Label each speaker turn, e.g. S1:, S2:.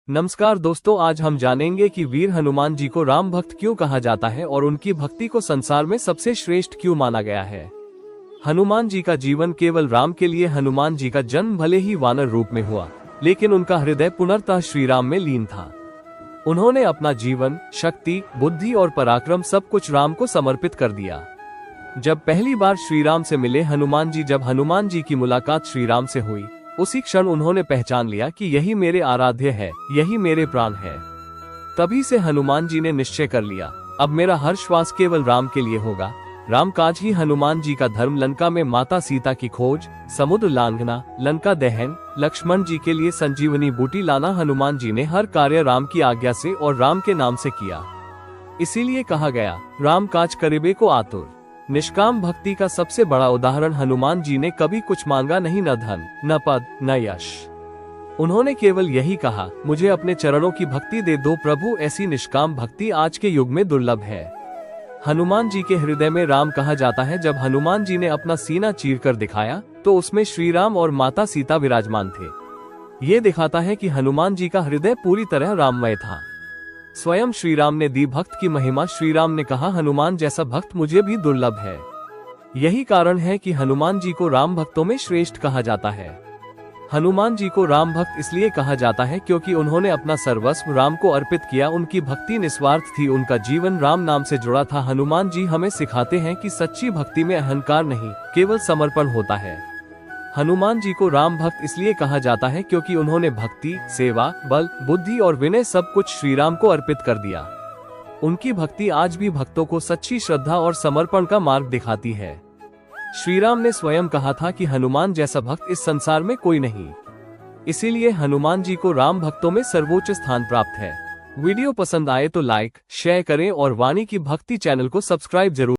S1: नमस्कार दोस्तों, आज हम जानेंगे कि वीर हनुमान जी को राम भक्त क्यों कहा जाता है और उनकी भक्ति को संसार में सबसे श्रेष्ठ क्यों माना गया है। हनुमान जी का जीवन केवल राम के लिए। हनुमान जी का जन्म भले ही वानर रूप में हुआ, लेकिन उनका हृदय पुनर्तः श्री राम में लीन था। उन्होंने अपना जीवन, शक्ति, बुद्धि और पराक्रम सब कुछ राम को समर्पित कर दिया। जब पहली बार श्री राम से मिले हनुमान जी, जब हनुमान जी की मुलाकात श्री राम से हुई, उसी क्षण उन्होंने पहचान लिया कि यही मेरे आराध्य है, यही मेरे प्राण है। तभी से हनुमान जी ने निश्चय कर लिया, अब मेरा हर श्वास केवल राम के लिए होगा। राम काज ही हनुमान जी का धर्म। लंका में माता सीता की खोज, समुद्र लांघना, लंका दहन, लक्ष्मण जी के लिए संजीवनी बूटी लाना, हनुमान जी ने हर कार्य राम की आज्ञा से और राम के नाम से किया। इसीलिए कहा गया, राम काज करिबे को आतुर। निष्काम भक्ति का सबसे बड़ा उदाहरण हनुमान जी ने कभी कुछ मांगा नहीं, न धन, न पद, न यश। उन्होंने केवल यही कहा, मुझे अपने चरणों की भक्ति दे दो प्रभु। ऐसी निष्काम भक्ति आज के युग में दुर्लभ है। हनुमान जी के हृदय में राम कहा जाता है। जब हनुमान जी ने अपना सीना चीरकर दिखाया तो उसमें श्री राम और माता सीता विराजमान थे। ये दिखाता है कि हनुमान जी का हृदय पूरी तरह राममय था। स्वयं श्री राम ने दी भक्त की महिमा। श्री राम ने कहा, हनुमान जैसा भक्त मुझे भी दुर्लभ है। यही कारण है कि हनुमान जी को राम भक्तों में श्रेष्ठ कहा जाता है। हनुमान जी को राम भक्त इसलिए कहा जाता है क्योंकि उन्होंने अपना सर्वस्व राम को अर्पित किया। उनकी भक्ति निस्वार्थ थी, उनका जीवन राम नाम से जुड़ा था। हनुमान जी हमें सिखाते हैं कि सच्ची भक्ति में अहंकार नहीं, केवल समर्पण होता है। हनुमान जी को राम भक्त इसलिए कहा जाता है क्योंकि उन्होंने भक्ति, सेवा, बल, बुद्धि और विनय सब कुछ श्री राम को अर्पित कर दिया। उनकी भक्ति आज भी भक्तों को सच्ची श्रद्धा और समर्पण का मार्ग दिखाती है। श्री राम ने स्वयं कहा था कि हनुमान जैसा भक्त इस संसार में कोई नहीं। इसीलिए हनुमान जी को राम भक्तों में सर्वोच्च स्थान प्राप्त है। वीडियो पसंद आए तो लाइक, शेयर करें और वाणी की भक्ति चैनल को सब्सक्राइब जरूर